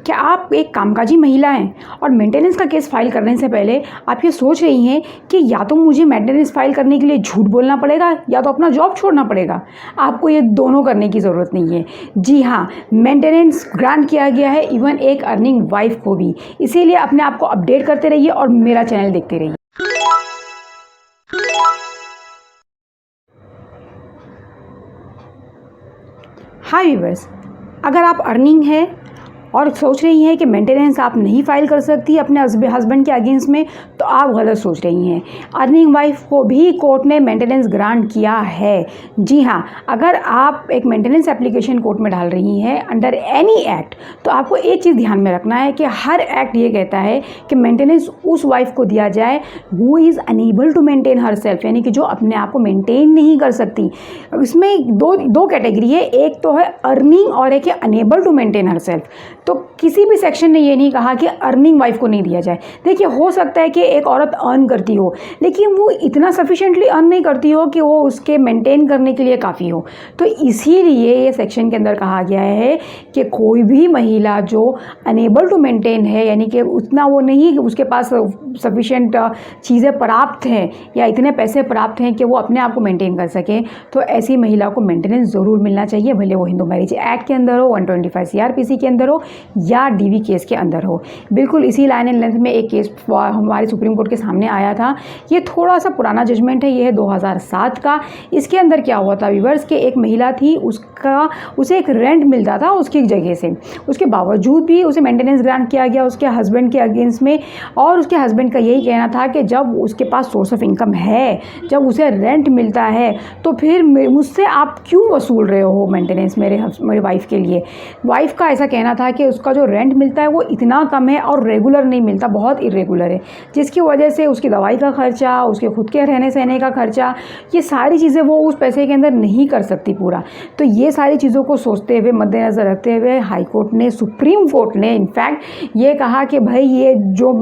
क्या आप एक कामकाजी महिला हैं और मेंटेनेंस का केस फाइल करने से पहले आप ये सोच रही हैं कि या तो मुझे मेंटेनेंस फाइल करने के लिए झूठ बोलना पड़ेगा या तो अपना जॉब छोड़ना पड़ेगा? आपको ये दोनों करने की ज़रूरत नहीं है। जी हाँ, मेंटेनेंस ग्रांट किया गया है इवन एक अर्निंग वाइफ को भी। इसीलिए अपने आप को अपडेट करते रहिए और मेरा चैनल देखते रहिए। हाय व्यूअर्स, अगर आप अर्निंग है और सोच रही हैं कि मेंटेनेंस आप नहीं फाइल कर सकती अपने हस्बैंड के अगेंस्ट में, तो आप गलत सोच रही हैं। अर्निंग वाइफ को भी कोर्ट ने मेंटेनेंस ग्रांट किया है। जी हाँ, अगर आप एक मेंटेनेंस एप्लीकेशन कोर्ट में डाल रही हैं अंडर एनी एक्ट, तो आपको एक चीज़ ध्यान में रखना है कि हर एक्ट ये कहता है कि मेंटेनेंस उस वाइफ को दिया जाए who is unable to maintain herself, यानी कि जो अपने आप को मेंटेन नहीं कर सकती। इसमें दो कैटेगरी है, एक तो है अर्निंग और एक है unable to maintain herself. तो किसी भी सेक्शन ने ये नहीं कहा कि अर्निंग वाइफ को नहीं दिया जाए। देखिए, हो सकता है कि एक औरत अर्न करती हो लेकिन वो इतना सफिशिएंटली अर्न नहीं करती हो कि वो उसके मेंटेन करने के लिए काफ़ी हो। तो इसीलिए ये सेक्शन के अंदर कहा गया है कि कोई भी महिला जो अनेबल टू मेंटेन है, यानी कि उतना वो नहीं कि उसके पास सफिशिएंट चीज़ें प्राप्त हैं या इतने पैसे प्राप्त हैं कि वो अपने आप को मेंटेन कर सके, तो ऐसी महिला को मेंटेनेंस ज़रूर मिलना चाहिए, भले वो हिंदू मैरिज एक्ट के अंदर हो, 125 CRPC के अंदर हो या DV केस के अंदर हो। बिल्कुल इसी लाइन एंड लेंथ में एक केस हमारे सुप्रीम कोर्ट के सामने आया था। ये थोड़ा सा पुराना जजमेंट है, ये है 2007 का। इसके अंदर क्या हुआ था व्यूअर्स, कि एक महिला थी, उसे एक रेंट मिलता था उसकी जगह से, उसके बावजूद भी उसे मेंटेनेंस ग्रांट किया गया उसके हस्बैंड के अगेंस्ट में। और उसके हस्बैंड का यही कहना था कि जब उसके पास सोर्स ऑफ इनकम है, जब उसे रेंट मिलता है, तो फिर मुझसे आप क्यों वसूल रहे हो मेंटेनेंस मेरे वाइफ के लिए। वाइफ का ऐसा कहना था कि उसका जो रेंट मिलता है वो इतना कम है और रेगुलर नहीं मिलता, बहुत इरेगुलर है, जिसकी वजह से उसकी दवाई का खर्चा, उसके खुद के रहने सहने का खर्चा, ये सारी चीज़ें वो उस पैसे के अंदर नहीं कर सकती पूरा। तो ये सारी चीज़ों को सोचते हुए, मद्देनज़र रखते हुए हाई कोर्ट ने, सुप्रीम कोर्ट ने इनफैक्ट ये कहा कि भाई ये जो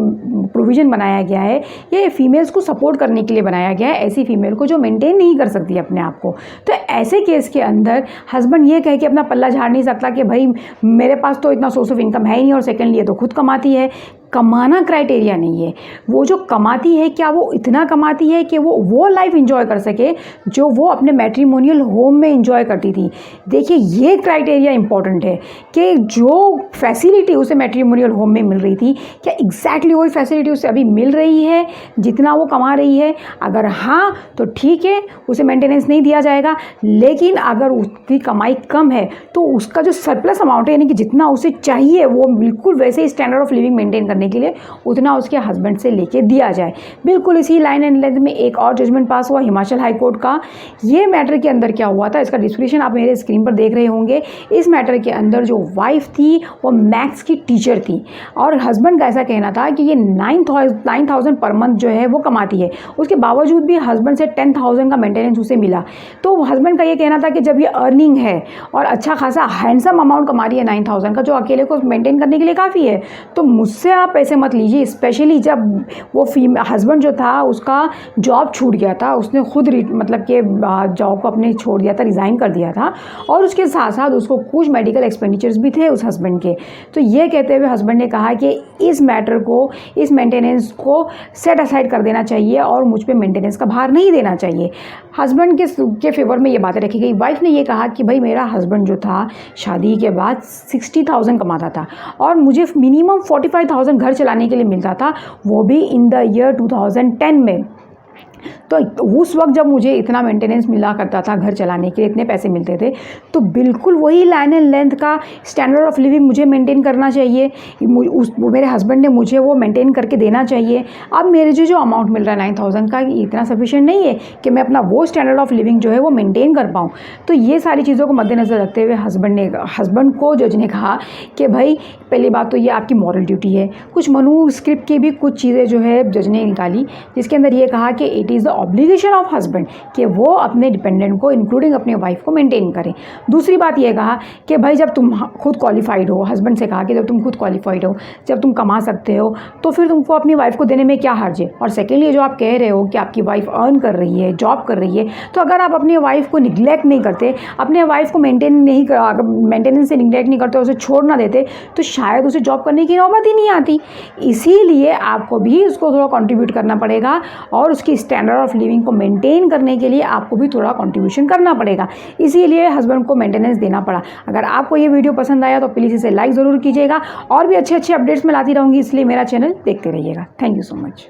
प्रोविज़न बनाया गया है ये फीमेल्स को सपोर्ट करने के लिए बनाया गया है, ऐसी फीमेल को जो मेंटेन नहीं कर सकती अपने आप को। तो ऐसे केस के अंदर हस्बैंड ये कह के अपना पल्ला झाड़ नहीं सकता कि भाई मेरे पास तो इतना सोर्स ऑफ इनकम है ही नहीं और सेकेंडली ये तो खुद कमाती है। कमाना क्राइटेरिया नहीं है, वो जो कमाती है क्या वो इतना कमाती है कि वो लाइफ एंजॉय कर सके जो वो अपने मैट्रिमोनियल होम में एंजॉय करती थी। देखिए, ये क्राइटेरिया इंपॉर्टेंट है कि जो फैसिलिटी उसे मैट्रिमोनियल होम में मिल रही थी, क्या एग्जैक्टली वही फैसिलिटी उसे अभी मिल रही है जितना वो कमा रही है। अगर हाँ तो ठीक है, उसे मेंटेनेंस नहीं दिया जाएगा। लेकिन अगर उसकी कमाई कम है तो उसका जो सरप्लस अमाउंट है, यानी कि जितना उसे चाहिए वो बिल्कुल वैसे ही स्टैंडर्ड ऑफ लिविंग मेंटेन करने के लिए उतना उसके हस्बैंड से लेके दिया जाए। बिल्कुल इसी लाइन एंड लेंथ में एक और जजमेंट पास हुआ हिमाचल हाई कोर्ट का। ये मैटर के अंदर क्या हुआ था, इसका डिस्क्रिप्शन आप मेरे स्क्रीन पर देख रहे होंगे। इस मैटर के अंदर जो वाइफ थी वो मैथ्स की टीचर थी और हस्बैंड का ऐसा कहना था कि ये 9,000 पर मंथ जो है वो कमाती है, उसके बावजूद भी हस्बैंड से 10,000 का मेंटेनेंस उसे मिला। तो हस्बैंड का ये कहना था कि जब ये अर्निंग है और अच्छा खासा हैंडसम अमाउंट कमा रही है 9,000 का, जो अकेले को मेंटेन करने के लिए काफ़ी है, तो मुझसे आप पैसे मत लीजिए। स्पेशली जब वो हस्बैंड जो था उसका जॉब छूट गया था, उसने खुद मतलब कि जॉब को अपने छोड़ दिया था, रिज़ाइन कर दिया था, और उसके साथ साथ उसको कुछ मेडिकल एक्सपेंडिचर्स भी थे उस हस्बैंड के। तो ये कहते हुए हस्बैंड ने कहा कि इस मैटर को, इस मेंटेनेंस को सेट असाइड कर देना चाहिए और मुझ पे मेंटेनेंस का भार नहीं देना चाहिए। हस्बैंड के फेवर में ये बातें रखी गई। वाइफ ने ये कहा कि भाई मेरा हस्बैंड जो था शादी के बाद 60,000 कमाता था और मुझे मिनिमम 45,000 घर चलाने के लिए मिलता था, वो भी इन द ईयर 2010 में। तो उस वक्त जब मुझे इतना मेंटेनेंस मिला करता था, घर चलाने के लिए इतने पैसे मिलते थे, तो बिल्कुल वही लाइन एंड लेंथ का स्टैंडर्ड ऑफ लिविंग मुझे मेंटेन करना चाहिए। मेरे हस्बैंड ने मुझे वो मेंटेन करके देना चाहिए। अब मेरे जो अमाउंट मिल रहा है 9,000 का, इतना सफिशिएंट नहीं है कि मैं अपना वो स्टैंडर्ड ऑफ लिविंग जो है वो मेंटेन कर पाऊँ। तो ये सारी चीज़ों को मद्देनज़र रखते हुए हस्बैंड को जज ने कहा कि भाई पहली बात तो ये आपकी मॉरल ड्यूटी है। कुछ मनु स्क्रिप्ट की भी कुछ चीज़ें जो है जज ने निकाली, जिसके अंदर ये कहा कि it is the obligation of husband कि वो अपने डिपेंडेंट को इंक्लूडिंग अपने वाइफ को मेंटेन करें। दूसरी बात ये कहा कि भाई जब तुम खुद क्वालिफाइड हो, हस्बैंड से कहा कि जब तुम खुद क्वालिफाइड हो, जब तुम कमा सकते हो तो फिर तुमको अपनी वाइफ को देने में क्या हर्ज है। और सेकेंडली जो आप कह रहे हो कि आपकी वाइफ अर्न कर रही है, जॉब कर रही है, तो अगर आप अपनी वाइफ को निगलेक्ट नहीं करते, अपने वाइफ को मेंटेनेंस से निगलेक्ट नहीं करते, उसे छोड़ ना देते, तो शायद उसे जॉब करने की नौबत ही नहीं आती। इसीलिए आपको भी उसको थोड़ा कंट्रीब्यूट करना पड़ेगा और उसकी स्टैंडर्ड ऑफ लिविंग को मेंटेन करने के लिए आपको भी थोड़ा कंट्रीब्यूशन करना पड़ेगा। इसीलिए हस्बैंड को मेंटेनेंस देना पड़ा। अगर आपको ये वीडियो पसंद आया तो प्लीज़ इसे लाइक ज़रूर कीजिएगा और भी अच्छे अच्छे अपडेट्स मैं लाती रहूँगी, इसलिए मेरा चैनल देखते रहिएगा। Thank you so much.